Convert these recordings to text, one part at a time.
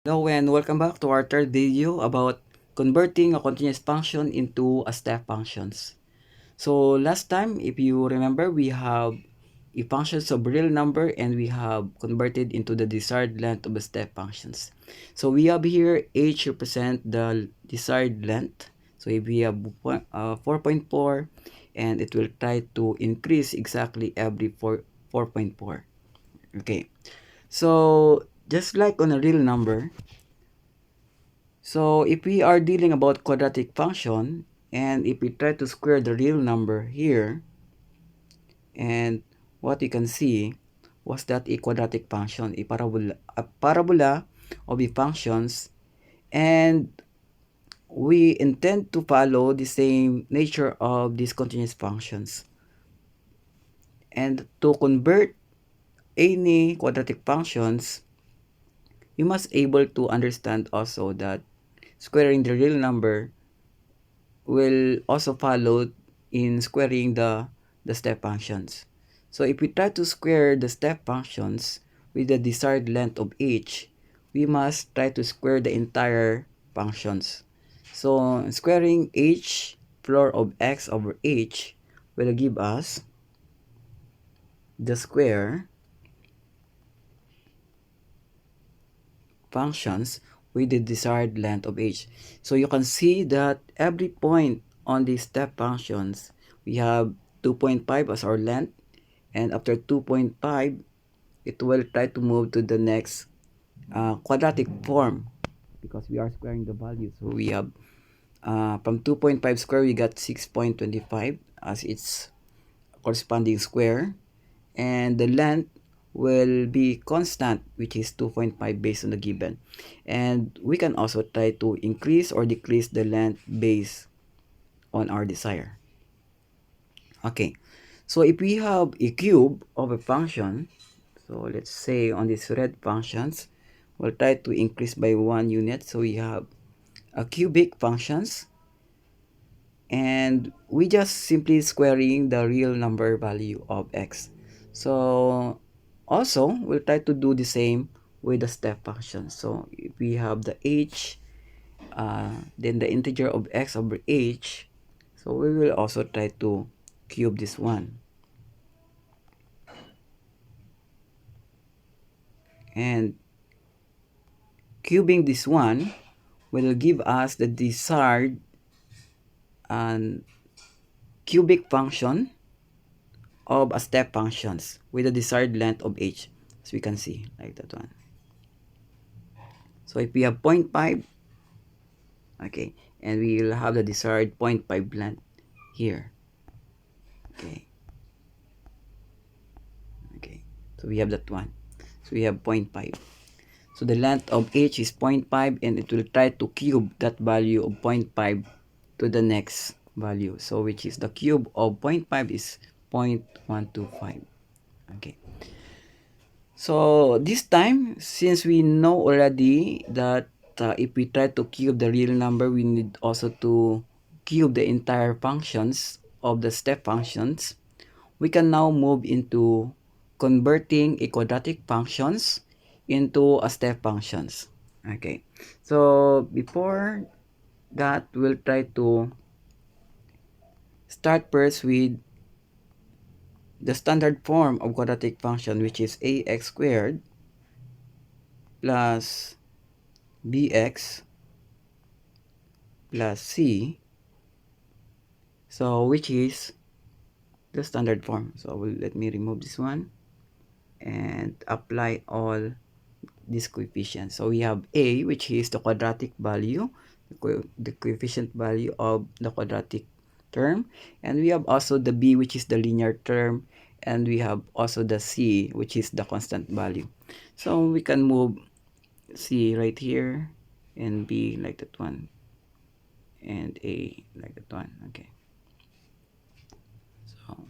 Hello and welcome back to our third video about converting a continuous function into a step functions. So last time, if you remember, we have a functions of real number and we have converted into the desired length of the step functions. So we have here h represent the desired length. So if we have 4.4 and it will try to increase exactly every 4.4. Okay. So just like on a real number, so if we are dealing about quadratic function, and if we try to square the real number here, and what you can see was that a quadratic function, a parabola of the functions, and we intend to follow the same nature of these continuous functions. And to convert any quadratic functions, you must able to understand also that squaring the real number will also follow in squaring the step functions. So if we try to square the step functions with the desired length of h, we must try to square the entire functions. So squaring h floor of x over h will give us the square functions with the desired length of h. So you can see that every point on these step functions, we have 2.5 as our length, and after 2.5, it will try to move to the next quadratic form because we are squaring the value. So we have from 2.5 square, we got 6.25 as its corresponding square, and the length will be constant, which is 2.5 based on the given. And we can also try to increase or decrease the length based on our desire. Okay, so if we have a cube of a function, so let's say on these red functions, we'll try to increase by 1 unit. So we have a cubic functions, and we just simply squaring the real number value of x. So also we'll try to do the same with the step function. So if we have the h, then the integer of x over h, so we will also try to cube this one, and cubing this one will give us the desired cubic function of a step functions with the desired length of h, as we can see like that one. So if we have 0.5, okay, and we will have the desired 0.5 length here. Okay, so we have that one. So we have 0.5. So the length of h is 0.5, and it will try to cube that value of 0.5 to the next value. So which is the cube of 0.5 is 0.125. Okay. So this time, since we know already that if we try to cube the real number, we need also to cube the entire functions of the step functions. We can now move into converting a quadratic functions into a step functions. Okay, so before that, we'll try to start first with the standard form of quadratic function, which is ax squared plus bx plus c, so which is the standard form. So let me remove this one and apply all these coefficients. So we have a, which is the quadratic value, the coefficient value of the quadratic term, and we have also the b, which is the linear term, and we have also the c, which is the constant value. So we can move c right here, and b like that one, and a like that one. Okay, so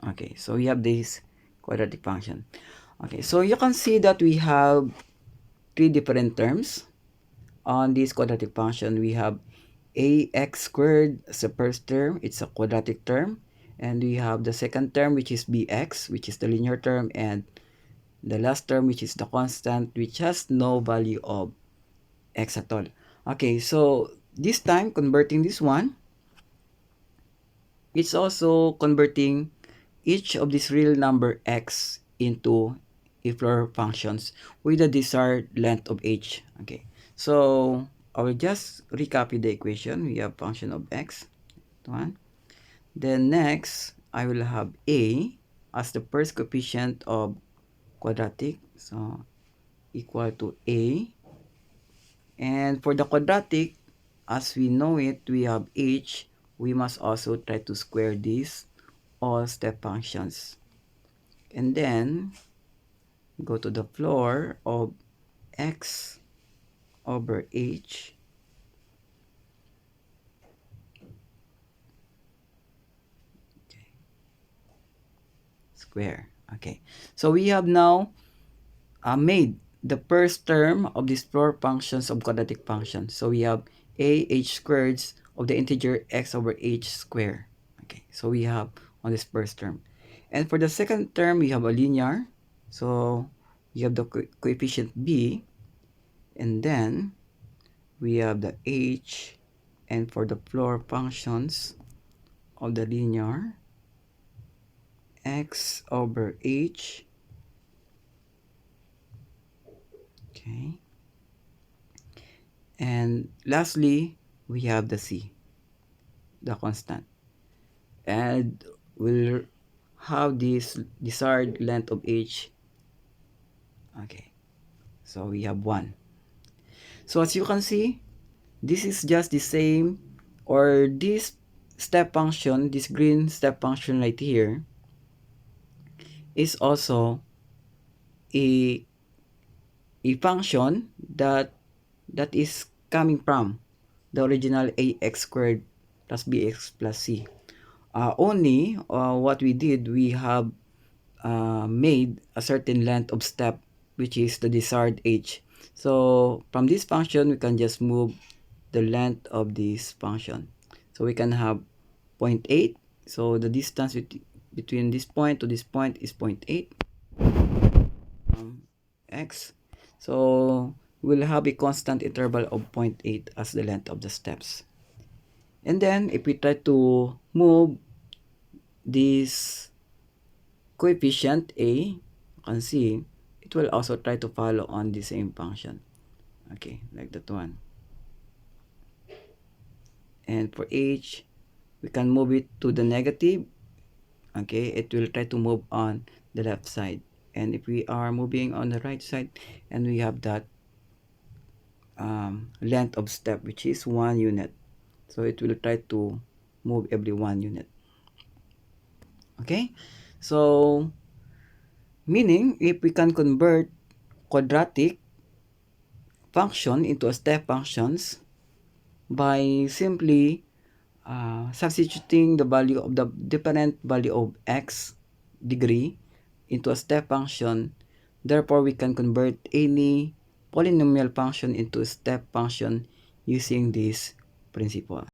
okay, so we have this quadratic function. Okay, so you can see that we have three different terms on this quadratic function. We have ax squared as the first term, it's a quadratic term, And we have the second term, which is bx, which is the linear term, and the last term, which is the constant, which has no value of x at all. Okay, so this time converting this one, it's also converting each of these real number x into a floor functions with the desired length of h. Okay, so I will just recopy the equation. We have function of x, one. Then next, I will have a as the first coefficient of quadratic, so equal to a. And for the quadratic, as we know it, we have h. We must also try to square these all step functions. And then go to the floor of x over h. Okay. Square. Okay. So we have now made the first term of these floor functions of quadratic functions. So we have a h squared of the integer x over h squared. Okay. So we have on this first term. And for the second term, we have a linear. So we have the coefficient b. And then we have the h. And for the floor functions of the linear, x over h. Okay. And lastly, we have the c, the constant. And we'll have this desired length of h. Okay. So we have 1. So as you can see, this is just the same, or this step function, this green step function right here, is also a function that is coming from the original ax squared plus bx plus c. Only what we did, we have made a certain length of step, which is the desired h. So from this function, we can just move the length of this function. So we can have 0.8. So the distance between this point to this point is 0.8 x. So we'll have a constant interval of 0.8 as the length of the steps. And then if we try to move this coefficient a, you can see it will also try to follow on the same function. Okay, like that one. And for h, we can move it to the negative. Okay, it will try to move on the left side. And if we are moving on the right side, and we have that length of step, which is 1 unit. So it will try to move every 1 unit. Okay, so meaning if we can convert quadratic function into a step functions by simply substituting the value of the different value of x degree into a step function, therefore we can convert any polynomial function into a step function using this principle.